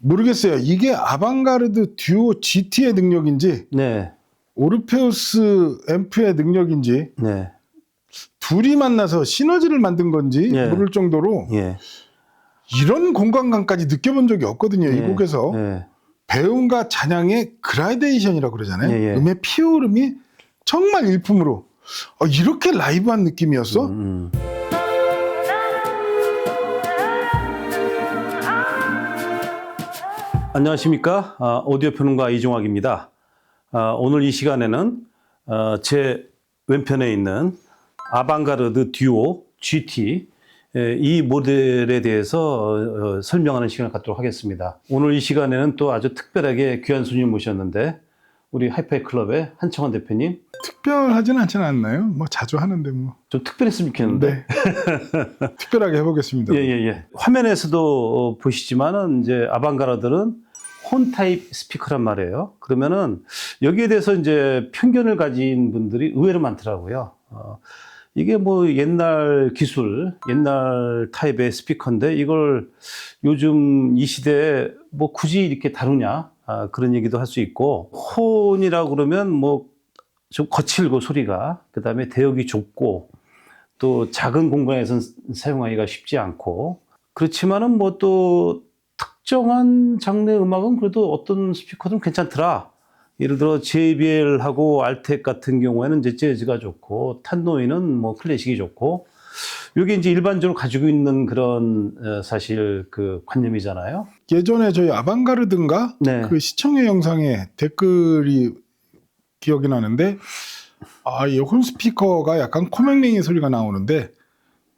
모르겠어요. 이게 아방가르드 듀오 GT의 능력인지 네. 오르페우스 앰프의 능력인지 네. 둘이 만나서 시너지를 만든 건지 예. 모를 정도로 예. 이런 공간감까지 느껴본 적이 없거든요. 이 예. 곡에서. 예. 배움과 잔향의 그라데이션이라고 그러잖아요. 예, 예. 음의 피오름이 정말 일품으로 이렇게 라이브한 느낌이었어? 안녕하십니까. 오디오 평론가 이종학입니다. 오늘 이 시간에는 제 왼편에 있는 아방가르드 듀오 GT 이 모델에 대해서 설명하는 시간을 갖도록 하겠습니다. 오늘 이 시간에는 또 아주 특별하게 귀한 손님 모셨는데 우리 하이파이 클럽의 한청원 대표님. 특별하진 않지 않나요? 뭐 자주 하는데 뭐. 좀 특별했으면 좋겠는데. 네. 특별하게 해보겠습니다. 예. 화면에서도 보시지만은 이제 아방가르드는 혼 타입 스피커란 말이에요. 그러면은 여기에 대해서 이제 편견을 가진 분들이 의외로 많더라고요. 이게 뭐 옛날 기술, 옛날 타입의 스피커인데 이걸 요즘 이 시대에 뭐 굳이 이렇게 다루냐, 그런 얘기도 할 수 있고, 혼이라고 그러면 뭐 좀 거칠고 소리가, 그 다음에 대역이 좁고 또 작은 공간에서는 사용하기가 쉽지 않고, 그렇지만은 뭐 또 특정한 장르의 음악은 그래도 어떤 스피커는 괜찮더라. 예를 들어 JBL하고 알텍 같은 경우에는 이제 재즈가 좋고, 탄노이는 뭐 클래식이 좋고, 이게 이제 일반적으로 가지고 있는 그런 사실 그 관념이잖아요. 예전에 저희 아방가르드인가 네. 그 시청회 영상에 댓글이 기억이 나는데 이 혼 스피커가 약간 코맹맹이 소리가 나오는데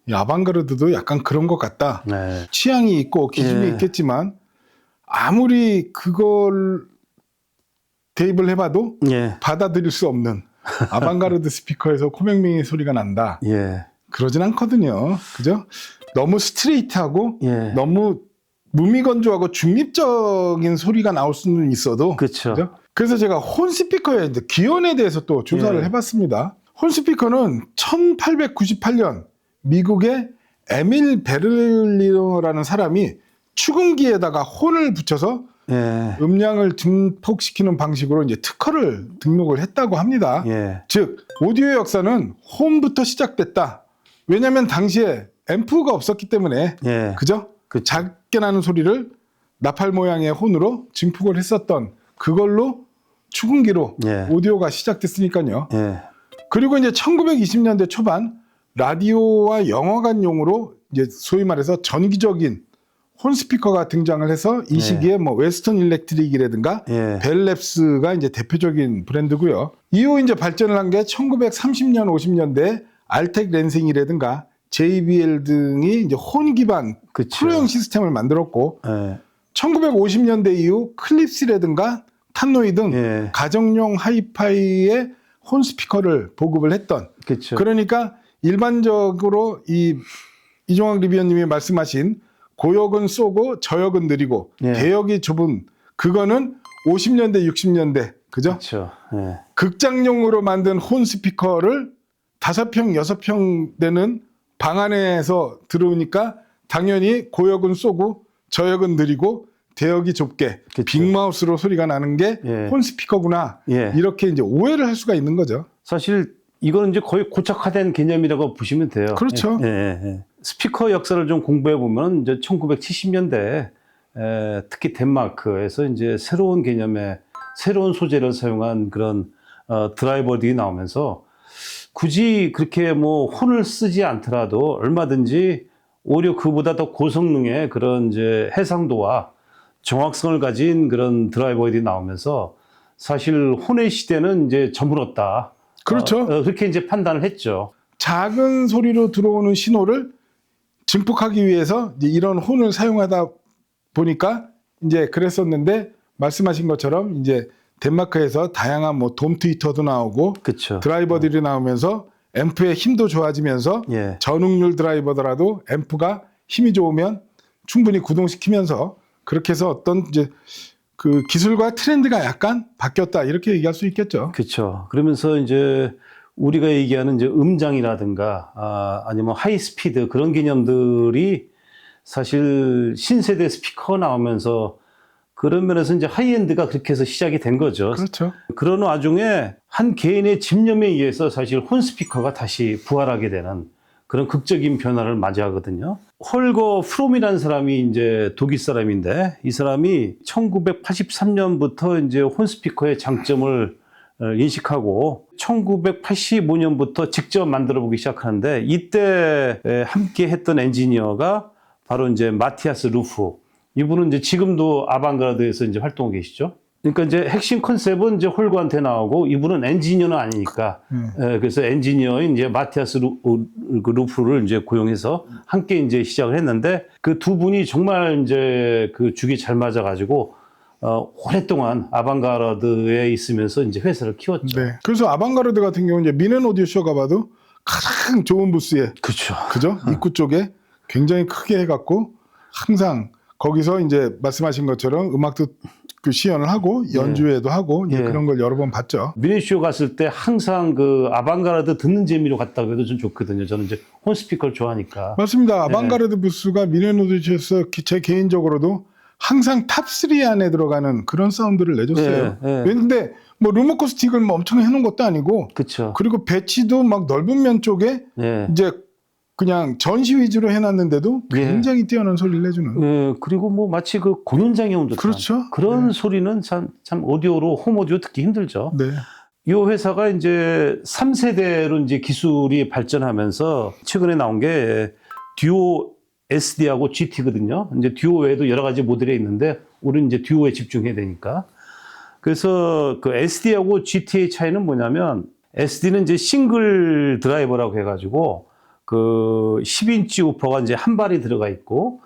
이 아방가르드도 약간 그런 것 같다. 네. 취향이 있고 기준이 예. 있겠지만 아무리 그걸 대입을 해봐도 예. 받아들일 수 없는 아방가르드 스피커에서 코맹맹이 소리가 난다. 예. 그러진 않거든요. 그죠? 너무 스트레이트하고 예. 너무 무미건조하고 중립적인 소리가 나올 수는 있어도 그렇죠. 그죠? 그래서 제가 혼 스피커의 이제 기원에 대해서 또 조사를 예. 해봤습니다. 혼 스피커는 1898년 미국의 에밀 베를리너라는 사람이 축음기에다가 혼을 붙여서 예. 음량을 증폭시키는 방식으로 이제 특허를 등록을 했다고 합니다. 예. 즉 오디오의 역사는 홈부터 시작됐다. 왜냐하면 당시에 앰프가 없었기 때문에 예. 그죠? 그 작게 나는 소리를 나팔 모양의 혼으로 증폭을 했었던 그걸로 축음기로 예. 오디오가 시작됐으니까요. 예. 그리고 이제 1920년대 초반 라디오와 영화관용으로 이제 소위 말해서 전기적인 혼 스피커가 등장을 해서 이 시기에 뭐 웨스턴 일렉트릭이라든가 예. 벨랩스가 이제 대표적인 브랜드고요. 이후 이제 발전을 한 게 1930년 50년대 알텍 랜싱이라든가 JBL 등이 이제 혼 기반 그쵸. 프로형 시스템을 만들었고 예. 1950년대 이후 클립스라든가 탄노이 등 예. 가정용 하이파이의 혼 스피커를 보급을 했던 그렇죠. 그러니까 일반적으로 이종학 리뷰어님이 말씀하신 고역은 쏘고 저역은 느리고 예. 대역이 좁은 그거는 50년대 60년대 그죠? 그렇죠. 예. 극장용으로 만든 혼 스피커를 5평 6평 되는 방 안에서 들어오니까 당연히 고역은 쏘고 저역은 느리고 대역이 좁게 그쵸. 빅마우스로 소리가 나는 게 예. 혼 스피커구나 예. 이렇게 이제 오해를 할 수가 있는 거죠. 사실 이거는 이제 거의 고착화된 개념이라고 보시면 돼요. 그렇죠. 예. 스피커 역사를 좀 공부해 보면 이제 1970년대 특히 덴마크에서 이제 새로운 개념의 새로운 소재를 사용한 그런 드라이버들이 나오면서 굳이 그렇게 뭐 혼을 쓰지 않더라도 얼마든지 오히려 그보다 더 고성능의 그런 이제 해상도와 정확성을 가진 그런 드라이버들이 나오면서 사실 혼의 시대는 이제 저물었다. 그렇죠. 그렇게 이제 판단을 했죠. 작은 소리로 들어오는 신호를 증폭하기 위해서 이제 이런 혼을 사용하다 보니까 이제 그랬었는데 말씀하신 것처럼 이제 덴마크에서 다양한 뭐 돔 트위터도 나오고 그렇죠. 드라이버들이 나오면서 앰프의 힘도 좋아지면서 예. 전응률 드라이버더라도 앰프가 힘이 좋으면 충분히 구동시키면서 그렇게 해서 어떤 이제 그 기술과 트렌드가 약간 바뀌었다 이렇게 얘기할 수 있겠죠. 그렇죠. 그러면서 이제 우리가 얘기하는 이제 음장이라든가 아니면 하이스피드 그런 개념들이 사실 신세대 스피커 나오면서 그런 면에서 이제 하이엔드가 그렇게 해서 시작이 된 거죠. 그렇죠. 그런 와중에 한 개인의 집념에 의해서 사실 혼 스피커가 다시 부활하게 되는 그런 극적인 변화를 맞이하거든요. 홀거 프롬이라는 사람이 이제 독일 사람인데 이 사람이 1983년부터 이제 혼 스피커의 장점을 인식하고 1985년부터 직접 만들어 보기 시작하는데 이때 함께 했던 엔지니어가 바로 이제 마티아스 루프. 이분은 이제 지금도 아방가르드에서 이제 활동하고 계시죠. 그러니까 이제 핵심 컨셉은 이제 홀거한테 나오고 이분은 엔지니어는 아니니까 그래서 엔지니어인 이제 마티아스 루프를 이제 고용해서 함께 이제 시작을 했는데 그 두 분이 정말 이제 그 죽이 잘 맞아가지고 오랫동안 아방가르드에 있으면서 이제 회사를 키웠죠. 네. 그래서 아방가르드 같은 경우는 이제 미넨 오디오쇼 가봐도 가장 좋은 부스에 그렇죠. 그죠? 입구 쪽에 굉장히 크게 해갖고 항상 거기서 이제 말씀하신 것처럼 음악도 그 시연을 하고 연주회도 하고 이제 그런 걸 여러 번 봤죠. 미네쇼 갔을 때 항상 그 아방가르드 듣는 재미로 갔다고 해도 좀 좋거든요. 저는 이제 혼 스피커를 좋아하니까. 맞습니다. 아방가르드 부스가 미넨 오디오쇼에서 제 개인적으로도 항상 탑3 안에 들어가는 그런 사운드를 내줬어요. 근데 뭐 룸어쿠스틱을 뭐 엄청 해놓은 것도 아니고 그렇죠. 그리고 배치도 막 넓은 면 쪽에 이제 그냥 전시 위주로 해놨는데도 굉장히 뛰어난 소리를 내주는. 그리고 뭐 마치 그 공연장에 온 듯한 그렇죠. 그런 소리는 참 오디오로 홈 오디오 듣기 힘들죠. 네. 이 회사가 이제 3세대로 이제 기술이 발전하면서 최근에 나온 게 듀오 SD하고 GT거든요. 이제 듀오 외에도 여러 가지 모델이 있는데 우리는 이제 듀오에 집중해야 되니까. 그래서 그 SD하고 GT의 차이는 뭐냐면 SD는 이제 싱글 드라이버라고 해가지고 그 10인치 우퍼가 이제 한 발이 들어가 있고,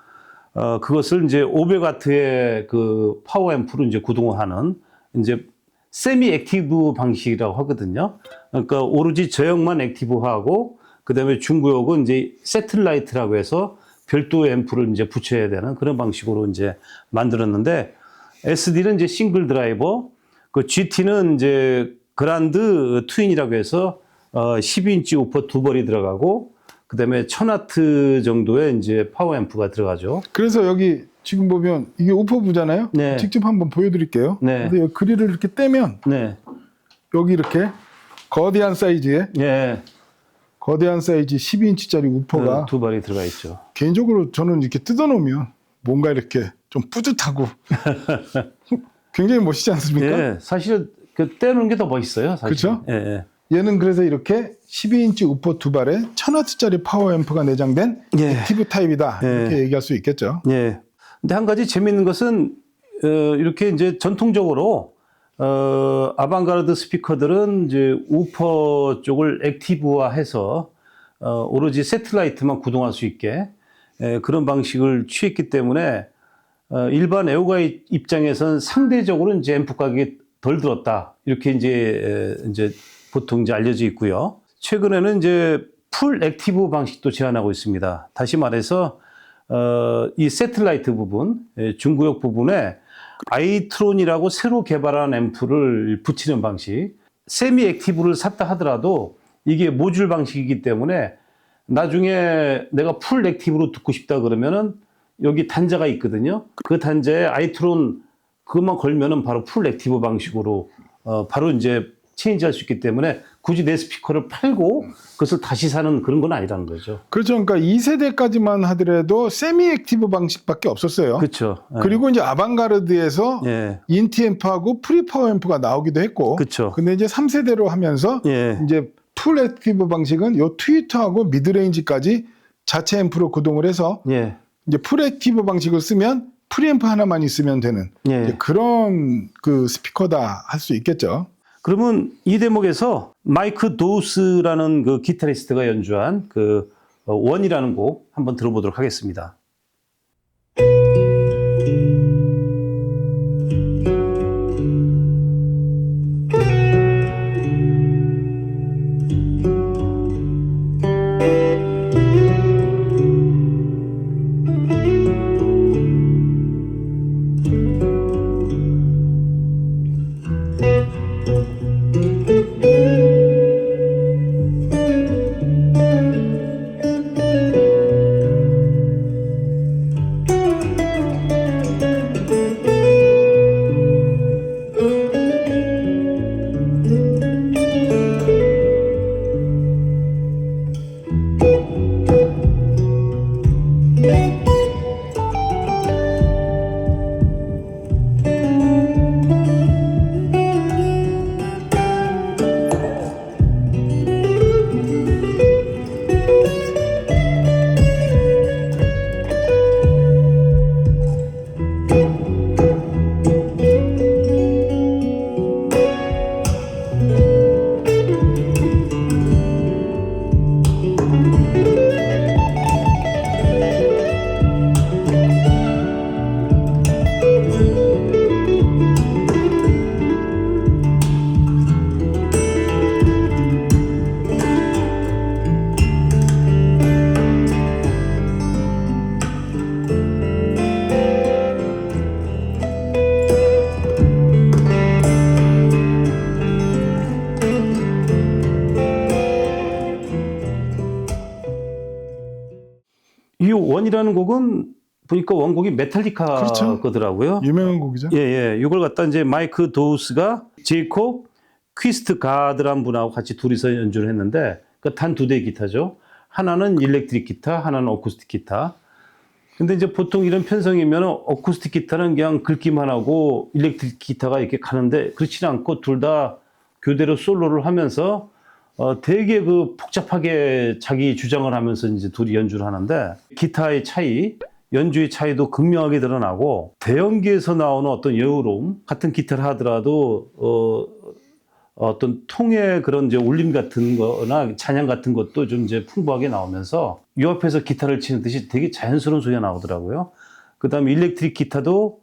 그것을 이제 500와트의 그 파워 앰프로 이제 구동을 하는 이제 세미 액티브 방식이라고 하거든요. 그러니까 오로지 저역만 액티브하고, 그 다음에 중구역은 이제 세틀라이트라고 해서 별도 앰프를 이제 붙여야 되는 그런 방식으로 이제 만들었는데, SD는 이제 싱글 드라이버, 그 GT는 이제 그란드 트윈이라고 해서 10인치 우퍼 두 벌이 들어가고, 그 다음에 1000와트 정도의 이제 파워 앰프가 들어가죠. 그래서 여기 지금 보면 이게 우퍼부잖아요. 네. 직접 한번 보여드릴게요. 네. 근데 여기 그릴을 이렇게 떼면 네. 여기 이렇게 거대한 사이즈의 예. 거대한 사이즈 12인치짜리 우퍼가 두 발이 들어가 있죠. 개인적으로 저는 이렇게 뜯어놓으면 뭔가 이렇게 좀 뿌듯하고 굉장히 멋있지 않습니까? 예. 사실은 그 떼는 게 더 멋있어요. 사실. 그렇죠? 예. 예. 얘는 그래서 이렇게 12인치 우퍼 두 발에 1000와트짜리 파워 앰프가 내장된 액티브 타입이다. 이렇게 얘기할 수 있겠죠. 예. 근데 한 가지 재미있는 것은 이렇게 이제 전통적으로 아방가르드 스피커들은 이제 우퍼 쪽을 액티브화해서 오로지 세틀라이트만 구동할 수 있게 그런 방식을 취했기 때문에 일반 애호가 입장에서는 상대적으로 이제 앰프 가격이 덜 들었다. 이렇게 이제 보통 이제 알려져 있고요. 최근에는 이제 풀 액티브 방식도 제안하고 있습니다. 다시 말해서 이 세틀라이트 부분, 중구역 부분에 아이트론이라고 새로 개발한 앰프를 붙이는 방식. 세미 액티브를 샀다 하더라도 이게 모듈 방식이기 때문에 나중에 내가 풀 액티브로 듣고 싶다 그러면은 여기 단자가 있거든요. 그 단자에 아이트론 그것만 걸면은 바로 풀 액티브 방식으로 바로 이제 체인지할 수 있기 때문에 굳이 내 스피커를 팔고 그것을 다시 사는 그런 건 아니라는 거죠. 그렇죠. 그러니까 2세대까지만 하더라도 세미 액티브 방식밖에 없었어요. 그렇죠. 그리고 이제 아방가르드에서 인티 앰프하고 프리 파워 앰프가 나오기도 했고. 그렇죠. 근데 이제 3세대로 하면서 이제 풀 액티브 방식은 요 트위터하고 미드레인지까지 자체 앰프로 구동을 해서 이제 풀 액티브 방식을 쓰면 프리앰프 하나만 있으면 되는 이제 그런 그 스피커다 할 수 있겠죠. 그러면 이 대목에서 마이크 도우스라는 그 기타리스트가 연주한 그 원이라는 곡 한번 들어보도록 하겠습니다. 이 원이라는 곡은 보니까 원곡이 메탈리카 그렇죠. 거더라고요. 유명한 곡이죠. 예, 예. 이걸 갖다 이제 마이크 도우스가 제이콥 퀴스트가드란 분하고 같이 둘이서 연주를 했는데, 그 단 2대의 기타죠. 하나는 일렉트릭 기타, 하나는 어쿠스틱 기타. 근데 이제 보통 이런 편성이면 어쿠스틱 기타는 그냥 긁기만 하고 일렉트릭 기타가 이렇게 가는데, 그렇지는 않고 둘 다 교대로 솔로를 하면서 되게 그 복잡하게 자기 주장을 하면서 이제 둘이 연주를 하는데, 기타의 차이, 연주의 차이도 극명하게 드러나고, 대형기에서 나오는 어떤 여유로움, 같은 기타를 하더라도 어떤 통의 그런 이제 울림 같은 거나 찬양 같은 것도 좀 이제 풍부하게 나오면서 이 앞에서 기타를 치는 듯이 되게 자연스러운 소리가 나오더라고요. 그 다음에 일렉트릭 기타도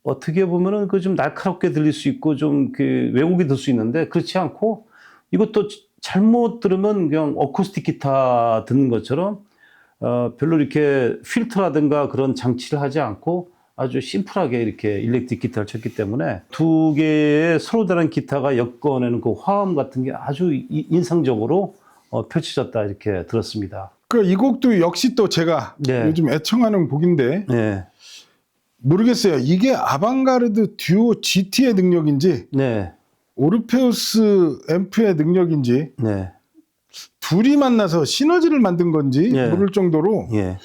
어떻게 보면은 그 좀 날카롭게 들릴 수 있고 좀 그 왜곡이 될 수 있는데, 그렇지 않고 이것도 잘못 들으면 그냥 어쿠스틱 기타 듣는 것처럼 별로 이렇게 필터라든가 그런 장치를 하지 않고 아주 심플하게 이렇게 일렉트릭 기타를 쳤기 때문에 두 개의 서로 다른 기타가 엮어내는 그 화음 같은 게 아주 인상적으로 펼쳐졌다 이렇게 들었습니다. 이 곡도 역시 또 제가 네. 요즘 애청하는 곡인데 네, 모르겠어요. 이게 아방가르드 듀오 GT의 능력인지 네, 오르페우스 앰프의 능력인지 네, 둘이 만나서 시너지를 만든 건지 예. 모를 정도로 예,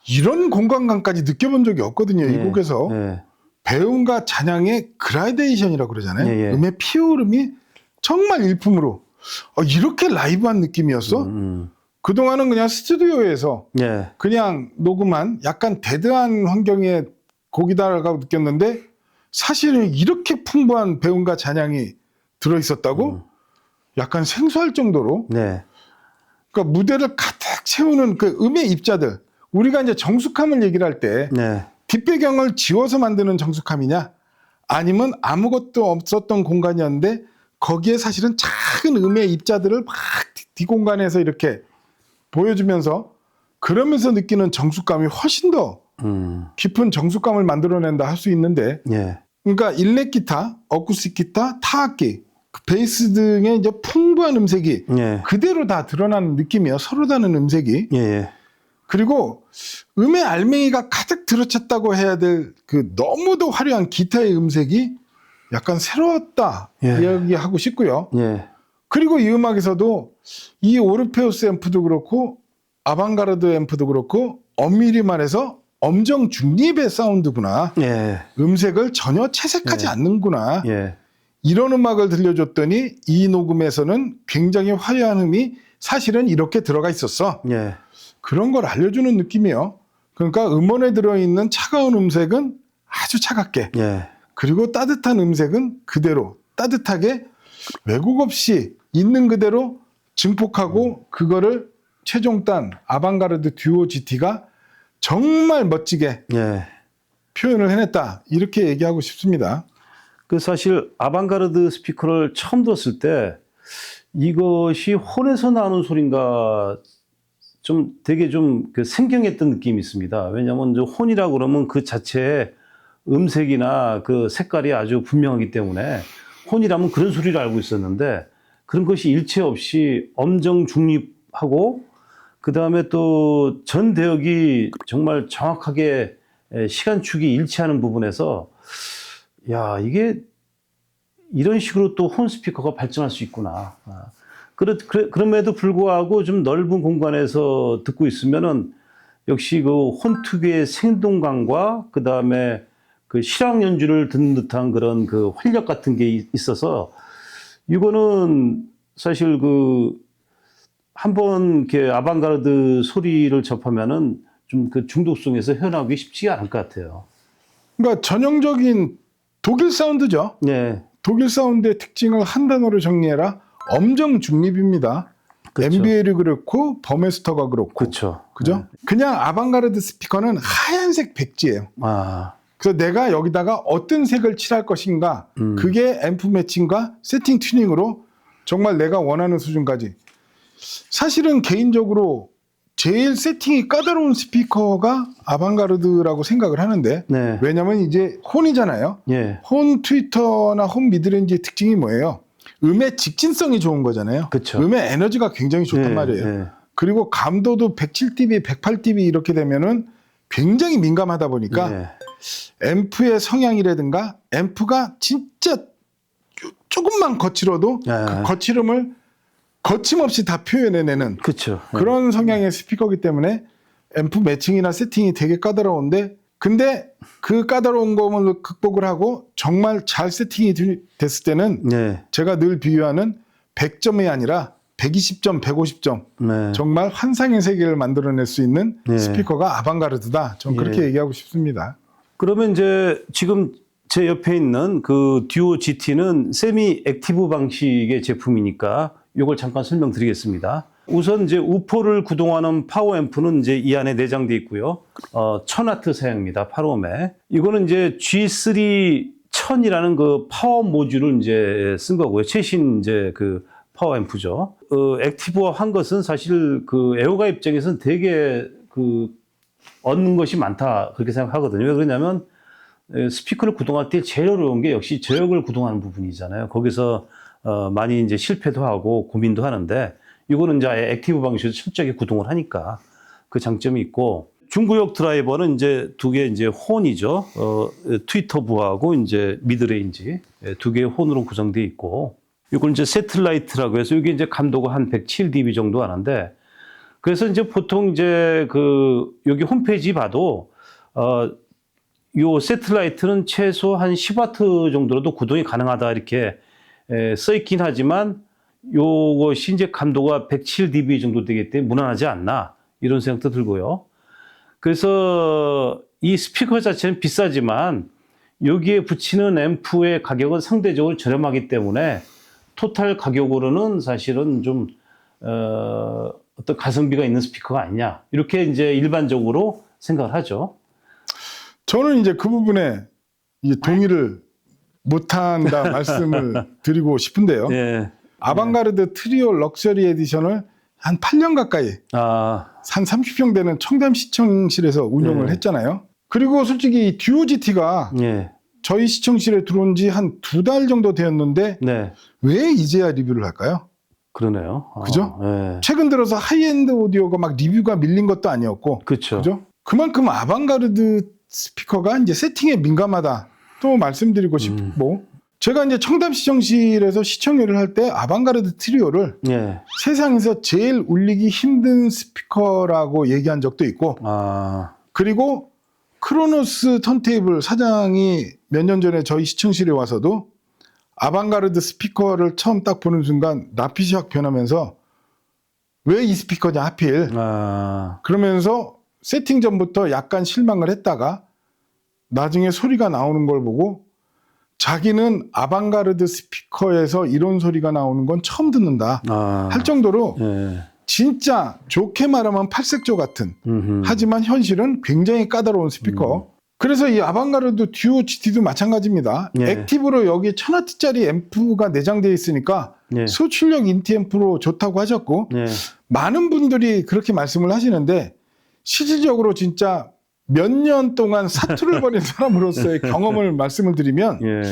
이런 공간감까지 느껴본 적이 없거든요. 이 예, 곡에서 예, 배움과 잔향의 그라데이션이라고 그러잖아요. 예, 예. 음의 피오름이 정말 일품으로 이렇게 라이브한 느낌이었어? 그동안은 그냥 스튜디오에서 예, 그냥 녹음한 약간 데드한 환경의 곡이다라고 느꼈는데, 사실은 이렇게 풍부한 배움과 잔향이 들어있었다고? 약간 생소할 정도로. 네, 그러니까 무대를 가득 채우는 그 음의 입자들. 우리가 이제 정숙함을 얘기를 할 때 네, 뒷배경을 지워서 만드는 정숙함이냐, 아니면 아무것도 없었던 공간이었는데 거기에 사실은 작은 음의 입자들을 막 뒷공간에서 이렇게 보여주면서 그러면서 느끼는 정숙감이 훨씬 더 깊은 정숙감을 만들어낸다 할 수 있는데, 예, 그러니까 일렉 기타, 어쿠스틱 기타, 타악기, 베이스 등의 이제 풍부한 음색이 예, 그대로 다 드러나는 느낌이에요. 서로 다른 음색이. 예, 예. 그리고 음의 알맹이가 가득 들어찼다고 해야 될 그 너무도 화려한 기타의 음색이 약간 새로웠다 예. 이야기하고 싶고요. 예. 그리고 이 음악에서도 이 오르페우스 앰프도 그렇고 아방가르드 앰프도 그렇고 엄밀히 말해서 엄정 중립의 사운드구나. 예. 음색을 전혀 채색하지 예. 않는구나. 예. 이런 음악을 들려줬더니 이 녹음에서는 굉장히 화려한 음이 사실은 이렇게 들어가 있었어. 예. 그런 걸 알려주는 느낌이에요. 그러니까 음원에 들어있는 차가운 음색은 아주 차갑게, 예. 그리고 따뜻한 음색은 그대로 따뜻하게 왜곡 없이 있는 그대로 증폭하고 그거를 최종단 아방가르드 듀오 GT가 정말 멋지게 예. 표현을 해냈다. 이렇게 얘기하고 싶습니다. 그 사실 아방가르드 스피커를 처음 들었을 때 이것이 혼에서 나오는 소리인가 좀 되게 좀 그 생경했던 느낌이 있습니다. 왜냐하면 이제 혼이라고 그러면 그 자체의 음색이나 그 색깔이 아주 분명하기 때문에 혼이라면 그런 소리를 알고 있었는데, 그런 것이 일체 없이 엄정 중립하고 그 다음에 또 전 대역이 정말 정확하게 시간축이 일치하는 부분에서 야, 이게 이런 식으로 또 혼 스피커가 발전할 수 있구나. 그럼에도 불구하고 좀 넓은 공간에서 듣고 있으면은 역시 그 혼 특유의 생동감과 그 다음에 그 실황 연주를 듣는 듯한 그런 그 활력 같은 게 있어서, 이거는 사실 그 한번 이렇게 아방가르드 소리를 접하면은 좀 그 중독성에서 헤어나오기 쉽지 않을 것 같아요. 그러니까 전형적인 독일 사운드죠. 네. 독일 사운드의 특징을 한 단어로 정리해라. 엄정 중립입니다. 그렇죠. MBL이 그렇고 버메스터가 그렇고. 그렇죠. 그죠? 네. 그냥 아방가르드 스피커는 하얀색 백지예요. 아, 그래서 내가 여기다가 어떤 색을 칠할 것인가, 그게 앰프 매칭과 세팅 튜닝으로 정말 내가 원하는 수준까지. 사실은 개인적으로 제일 세팅이 까다로운 스피커가 아방가르드라고 생각을 하는데, 네. 왜냐면 이제 혼이잖아요. 예. 혼 트위터나 혼 미드레인지의 특징이 뭐예요? 음의 직진성이 좋은 거잖아요. 그쵸. 음의 에너지가 굉장히 좋단 예, 말이에요. 예. 그리고 감도도 107dB, 108dB 이렇게 되면은 굉장히 민감하다 보니까 예. 앰프의 성향이라든가 앰프가 진짜 조금만 거칠어도 예. 그 거칠음을 거침없이 다 표현해내는 그렇죠. 그런 성향의 스피커이기 때문에 앰프 매칭이나 세팅이 되게 까다로운데, 근데 그 까다로운 거를 극복을 하고 정말 잘 세팅이 됐을 때는 네. 제가 늘 비유하는 100점이 아니라 120점, 150점 네. 정말 환상의 세계를 만들어낼 수 있는 네. 스피커가 아방가르드다. 전 그렇게 예. 얘기하고 싶습니다. 그러면 이제 지금 제 옆에 있는 그 듀오 GT는 세미 액티브 방식의 제품이니까 이걸 잠깐 설명드리겠습니다. 우선 이제 우포를 구동하는 파워 앰프는 이제 이 안에 내장되어 있고요. 1000W 사양입니다. 8옴에. 이거는 이제 G3 1000이라는 그 파워 모듈을 이제 쓴 거고요. 최신 이제 그 파워 앰프죠. 액티브화 한 것은 사실 그 애호가 입장에서는 되게 그 얻는 것이 많다 그렇게 생각하거든요. 왜 그러냐면 스피커를 구동할 때 제일 어려운 게 역시 저역을 구동하는 부분이잖아요. 거기서 많이 이제 실패도 하고 고민도 하는데, 이거는 이제 액티브 방식으로 철저하게 구동을 하니까 그 장점이 있고, 중구역 드라이버는 이제 두 개 이제 혼이죠. 트위터부하고 이제 미드레인지 두 개의 혼으로 구성되어 있고, 이걸 이제 세틀라이트라고 해서 이게 이제 감도가 한 107dB 정도 하는데, 그래서 이제 보통 이제 그 여기 홈페이지 봐도 요 세틀라이트는 최소 한 10W 정도로도 구동이 가능하다 이렇게 써 있긴 하지만, 요것이 이제 감도가 107dB 정도 되기 때문에 무난하지 않나 이런 생각도 들고요. 그래서 이 스피커 자체는 비싸지만 여기에 붙이는 앰프의 가격은 상대적으로 저렴하기 때문에 토탈 가격으로는 사실은 좀 어떤 가성비가 있는 스피커가 아니냐 이렇게 이제 일반적으로 생각을 하죠. 저는 이제 그 부분에 이제 동의를 못한다 말씀을 드리고 싶은데요. 예. 아방가르드 트리오 럭셔리 에디션을 한 8년 가까이 한 30평 되는 청담 시청실에서 운영을 네. 했잖아요. 그리고 솔직히 이 듀오 GT가 예. 저희 시청실에 들어온 지 한 2달 정도 되었는데 네. 왜 이제야 리뷰를 할까요? 그러네요. 그죠? 예. 최근 들어서 하이엔드 오디오가 막 리뷰가 밀린 것도 아니었고, 그렇죠. 그죠? 그만큼 아방가르드 스피커가 이제 세팅에 민감하다 또 말씀드리고 싶고, 제가 이제 청담 시청실에서 시청회를 할 때 아방가르드 트리오를 예. 세상에서 제일 울리기 힘든 스피커라고 얘기한 적도 있고, 그리고 크로노스 턴테이블 사장이 몇 년 전에 저희 시청실에 와서도 아방가르드 스피커를 처음 딱 보는 순간 낯빛이 확 변하면서 왜 이 스피커냐 하필, 그러면서 세팅 전부터 약간 실망을 했다가 나중에 소리가 나오는 걸 보고 자기는 아방가르드 스피커에서 이런 소리가 나오는 건 처음 듣는다 할 정도로 예. 진짜 좋게 말하면 팔색조 같은, 하지만 현실은 굉장히 까다로운 스피커. 그래서 이 아방가르드 듀오 GT도 마찬가지입니다. 예. 액티브로 여기 1000W짜리 앰프가 내장되어 있으니까 예. 소출력 인티 앰프로 좋다고 하셨고, 예. 많은 분들이 그렇게 말씀을 하시는데 실질적으로 진짜 몇 년 동안 사투를 벌인 사람으로서의 경험을 말씀을 드리면 예.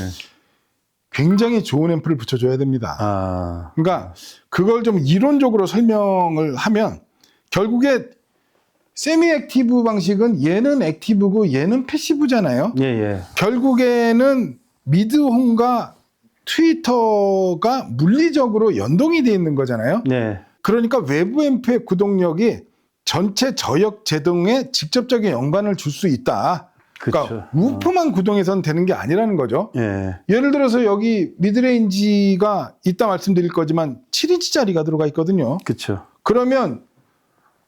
굉장히 좋은 앰프를 붙여줘야 됩니다. 아. 그러니까 그걸 좀 이론적으로 설명을 하면 결국에 세미 액티브 방식은 얘는 액티브고 얘는 패시브잖아요. 예, 예. 결국에는 미드홈과 트위터가 물리적으로 연동이 돼 있는 거잖아요. 네. 그러니까 외부 앰프의 구동력이 전체 저역 제동에 직접적인 연관을 줄 수 있다. 그러니까 그쵸. 우프만 구동해서는 되는 게 아니라는 거죠. 예. 예를 들어서 여기 미드레인지가 이따 말씀드릴 거지만 7인치짜리가 들어가 있거든요. 그렇죠. 그러면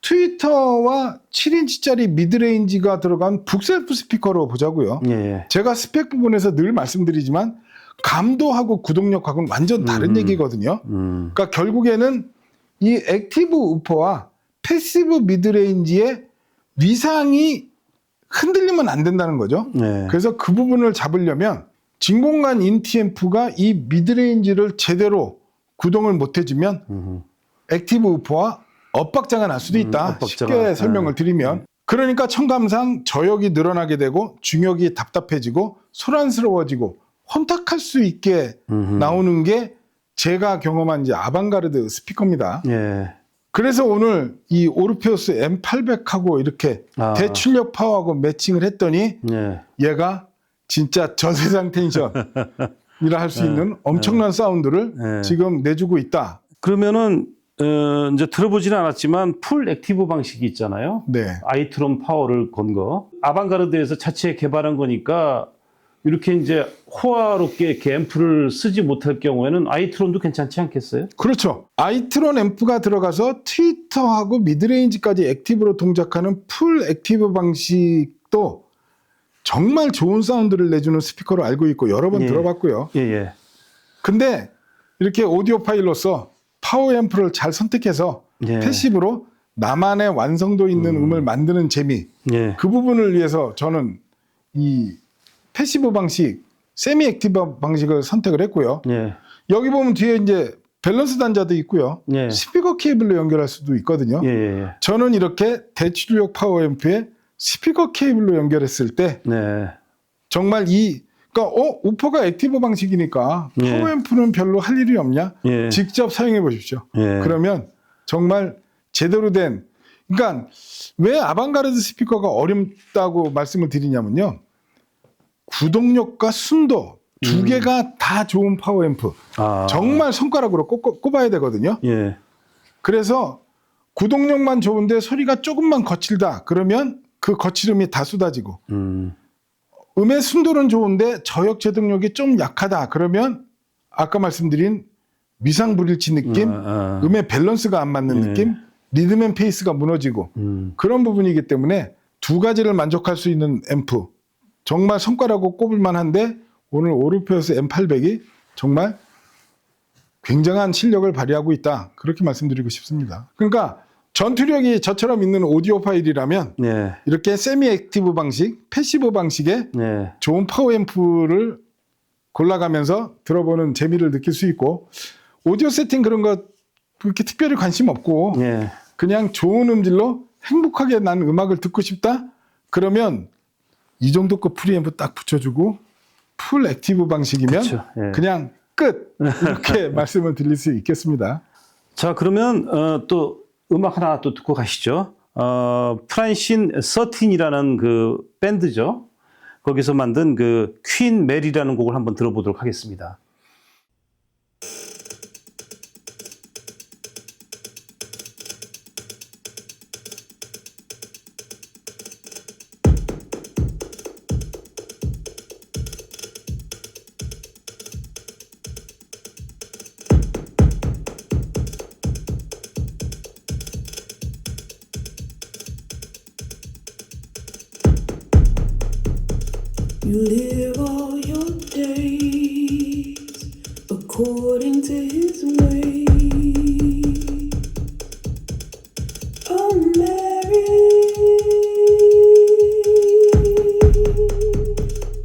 트위터와 7인치짜리 미드레인지가 들어간 북셀프 스피커로 보자고요. 예. 제가 스펙 부분에서 늘 말씀드리지만 감도하고 구동력하고는 완전 다른 얘기거든요. 그러니까 결국에는 이 액티브 우퍼와 패시브 미드레인지의 위상이 흔들리면 안 된다는 거죠. 예. 그래서 그 부분을 잡으려면 진공관 인티앰프가 이 미드레인지를 제대로 구동을 못 해주면 액티브 우퍼와 엇박자가 날 수도 있다. 쉽게 설명을 드리면. 그러니까 청감상 저역이 늘어나게 되고 중역이 답답해지고 소란스러워지고 혼탁할 수 있게 나오는 게 제가 경험한 이제 아방가르드 스피커입니다. 예. 그래서 오늘 이 오르페우스 M800하고 이렇게 아. 대출력 파워하고 매칭을 했더니 예. 얘가 진짜 저세상 텐션이라 할 수 있는 엄청난 사운드를 네. 지금 내주고 있다. 그러면은 이제 들어보지는 않았지만 풀 액티브 방식이 있잖아요. 네. 아이트론 파워를 건 거. 아방가르드에서 자체 개발한 거니까 이렇게 이제 호화롭게 이렇게 앰프를 쓰지 못할 경우에는 아이트론도 괜찮지 않겠어요? 그렇죠. 아이트론 앰프가 들어가서 트위터하고 미드레인지까지 액티브로 동작하는 풀 액티브 방식도 정말 좋은 사운드를 내주는 스피커로 알고 있고 여러 번 예. 들어봤고요. 예, 예. 근데 이렇게 오디오 파일로서 파워 앰프를 잘 선택해서 예. 패시브로 나만의 완성도 있는 음을 만드는 재미, 예. 그 부분을 위해서 저는 이 패시브 방식, 세미 액티브 방식을 선택을 했고요. 예. 여기 보면 뒤에 이제 밸런스 단자도 있고요. 예. 스피커 케이블로 연결할 수도 있거든요. 예, 예, 예. 저는 이렇게 대출력 파워 앰프에 스피커 케이블로 연결했을 때 네. 정말 그러니까 우퍼가 액티브 방식이니까 예. 파워 앰프는 별로 할 일이 없냐? 예. 직접 사용해 보십시오. 예. 그러면 정말 제대로 된, 그러니까 왜 아방가르드 스피커가 어렵다고 말씀을 드리냐면요. 구동력과 순도 두 개가 다 좋은 파워 앰프. 아. 정말 손가락으로 꼽아야 되거든요. 예. 그래서 구동력만 좋은데 소리가 조금만 거칠다. 그러면 그 거칠음이 다 쏟아지고 음의 순도는 좋은데 저역 제동력이 좀 약하다. 그러면 아까 말씀드린 위상불일치 느낌, 음의 밸런스가 안 맞는 예. 느낌, 리듬 앤 페이스가 무너지고 그런 부분이기 때문에 두 가지를 만족할 수 있는 앰프. 정말 손가락으로 꼽을 만한데 오늘 오르페우스 M800이 정말 굉장한 실력을 발휘하고 있다. 그렇게 말씀드리고 싶습니다. 그러니까 전투력이 저처럼 있는 오디오 파일이라면 예. 이렇게 세미 액티브 방식, 패시브 방식의 예. 좋은 파워 앰프를 골라가면서 들어보는 재미를 느낄 수 있고 오디오 세팅 그런 거 그렇게 특별히 관심 없고 예. 그냥 좋은 음질로 행복하게 난 음악을 듣고 싶다? 그러면 이 정도급 프리앰프 딱 붙여주고 풀 액티브 방식이면 그쵸, 예. 그냥 끝! 이렇게 말씀을 드릴 수 있겠습니다. 자, 그러면 또 음악 하나 또 듣고 가시죠. 프란신 서틴이라는 그 밴드죠. 거기서 만든 그 퀸 메리라는 곡을 한번 들어보도록 하겠습니다. You live all your days according to his way. Oh, Mary,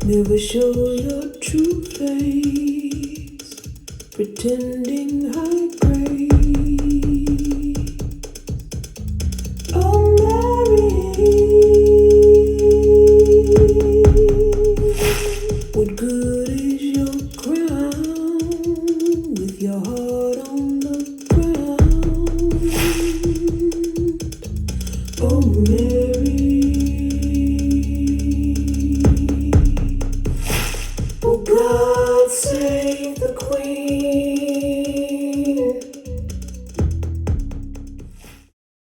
never show your true face, pretending high grade. Oh, Mary. What good is your crown with your heart on the ground? Oh, Mary. Oh, God save the Queen.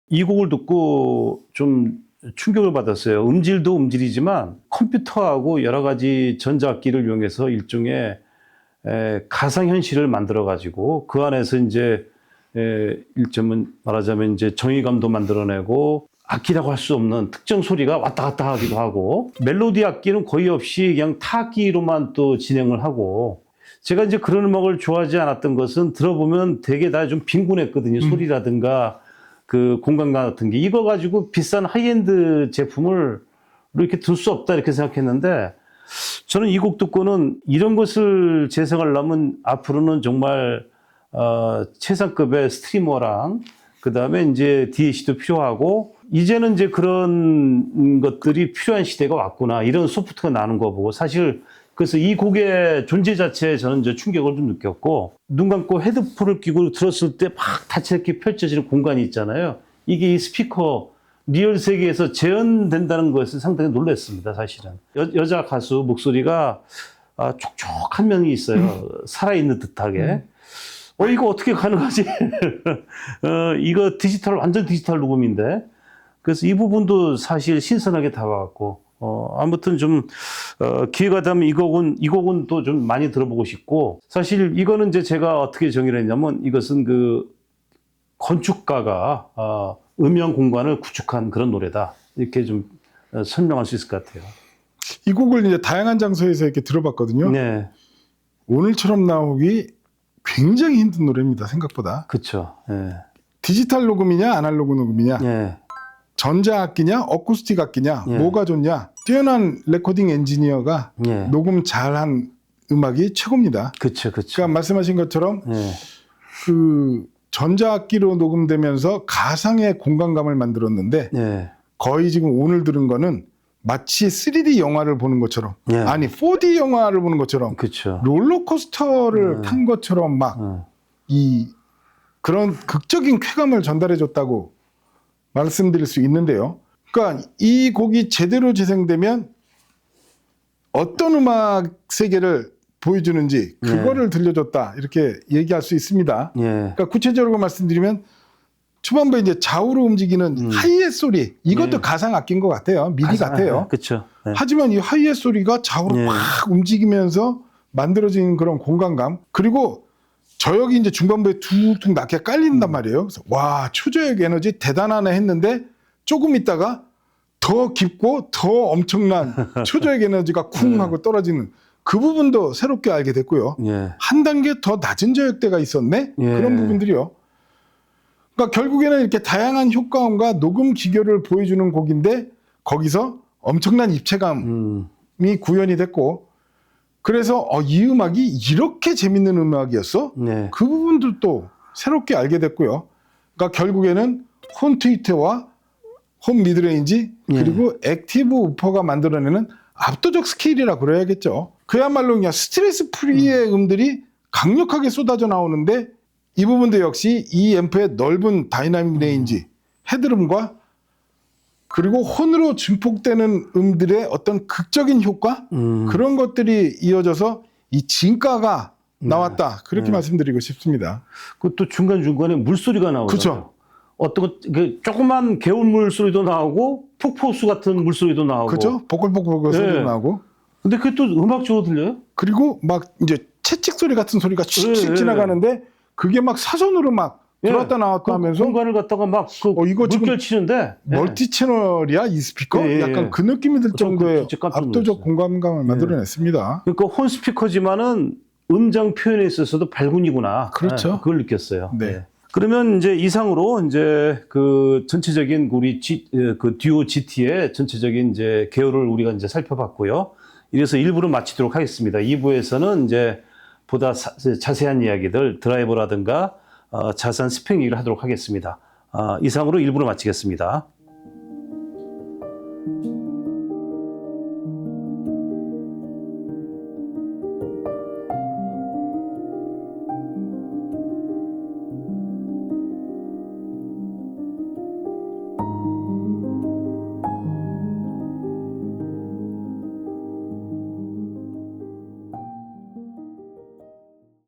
이 곡을 듣고 좀 충격을 받았어요. 음질도 음질이지만 컴퓨터하고 여러 가지 전자악기를 이용해서 일종의 가상현실을 만들어가지고 그 안에서 이제 일점은 말하자면 이제 정의감도 만들어내고 악기라고 할 수 없는 특정 소리가 왔다 갔다 하기도 하고 멜로디 악기는 거의 없이 그냥 타악기로만 또 진행을 하고 제가 이제 그런 음악을 좋아하지 않았던 것은 들어보면 되게 다 좀 빈곤했거든요. 소리라든가 그 공간감 같은 게 이거 가지고 비싼 하이엔드 제품을 이렇게 둘 수 없다 이렇게 생각했는데 저는 이 곡 듣고는 이런 것을 재생하려면 앞으로는 정말 최상급의 스트리머랑 그 다음에 이제 DAC도 필요하고 이제는 이제 그런 것들이 필요한 시대가 왔구나 이런 소프트가 나는 거 보고 사실 그래서 이 곡의 존재 자체에 저는 이제 충격을 좀 느꼈고, 눈 감고 헤드폰을 끼고 들었을 때 막 다채롭게 펼쳐지는 공간이 있잖아요. 이게 이 스피커 리얼 세계에서 재현된다는 것에 상당히 놀랐습니다, 사실은. 여자 가수 목소리가 촉촉한 면이 있어요. 살아있는 듯하게. 이거 어떻게 가능하지? 이거 완전 디지털 녹음인데. 그래서 이 부분도 사실 신선하게 다가왔고, 아무튼 좀, 기회가 되면 이 곡은 또 좀 많이 들어보고 싶고, 사실 이거는 이제 제가 어떻게 정의를 했냐면, 이것은 그 건축가가, 음영 공간을 구축한 그런 노래다. 이렇게 좀 설명할 수 있을 것 같아요. 이 곡을 이제 다양한 장소에서 이렇게 들어봤거든요. 네. 오늘처럼 나오기 굉장히 힘든 노래입니다. 생각보다. 그쵸. 예. 디지털 녹음이냐 아날로그 녹음이냐, 예. 전자악기냐 어쿠스틱 악기냐, 예. 뭐가 좋냐. 뛰어난 레코딩 엔지니어가 예. 녹음 잘한 음악이 최고입니다. 그쵸. 그러니까 말씀하신 것처럼 예. 그 전자악기로 녹음되면서 가상의 공간감을 만들었는데, 예. 거의 지금 오늘 들은 거는 마치 3D 영화를 보는 것처럼, 예. 아니 4D 영화를 보는 것처럼, 그쵸. 롤러코스터를 탄 것처럼 막 이 그런 극적인 쾌감을 전달해 줬다고 말씀드릴 수 있는데요. 그러니까 이 곡이 제대로 재생되면 어떤 음악 세계를 보여주는지 그거를 들려줬다, 이렇게 얘기할 수 있습니다. 예. 그러니까 구체적으로 말씀드리면 초반부에 이제 좌우로 움직이는 하이햇 소리, 이것도 예. 가상 악기인 것 같아요. 미디 같아요. 그쵸. 예. 하지만 이 하이햇 소리가 좌우로 예. 막 움직이면서 만들어진 그런 공간감, 그리고 저역이 이제 중반부에 툭툭 낮게 깔린단 말이에요. 그래서 와, 초저역 에너지 대단하네 했는데, 조금 있다가 더 깊고 더 엄청난 초저역 에너지가 쿵 하고 떨어지는 그 부분도 새롭게 알게 됐고요. 예. 한 단계 더 낮은 저역대가 있었네? 예. 그런 부분들이요. 그러니까 결국에는 이렇게 다양한 효과음과 녹음 기교를 보여주는 곡인데, 거기서 엄청난 입체감이 구현이 됐고, 그래서 이 음악이 이렇게 재밌는 음악이었어? 네. 그 부분도 또 새롭게 알게 됐고요. 그러니까 결국에는 홈 트위터와 홈 미드레인지, 그리고 액티브 우퍼가 만들어내는 압도적 스케일이라 그래야겠죠. 그야말로 그냥 스트레스 프리의 음들이 강력하게 쏟아져 나오는데, 이 부분도 역시 이 앰프의 넓은 다이나믹 레인지, 헤드룸과 그리고 혼으로 증폭되는 음들의 어떤 극적인 효과, 그런 것들이 이어져서 이 진가가 나왔다, 그렇게 말씀드리고 싶습니다. 그것도 중간중간에 물소리가 나오죠. 그쵸. 어떤 조그만 개울물 소리도 나오고 폭포수 같은 물소리도 나오고. 그죠? 보글보글 소리도 예. 나고, 근데 그게 또 음악적으로 들려요? 그리고 막 이제 채찍 소리 같은 소리가 칙칙 예. 지나가는데, 그게 막 사선으로 막 들어왔다 나왔다 그 하면서, 공간을 갖다가 막 이거 지금 물결 치는데. 멀티 채널이야 이 스피커? 예, 예. 약간 그 느낌이 들 정도의 진짜 깜짝 압도적 놀랐어요. 공감감을 만들어냈습니다. 그러니까 혼 스피커지만은 음장 표현에 있어서도 발군이구나. 그렇죠. 네, 그걸 느꼈어요. 네. 네. 그러면 이제 이상으로 이제 그 전체적인 우리 그 듀오 GT의 전체적인 이제 개요를 우리가 이제 살펴봤고요. 이래서 1부를 마치도록 하겠습니다. 2부에서는 이제 보다 자세한 이야기들, 드라이버라든가 자세한 스펙 얘기를 하도록 하겠습니다. 이상으로 1부를 마치겠습니다.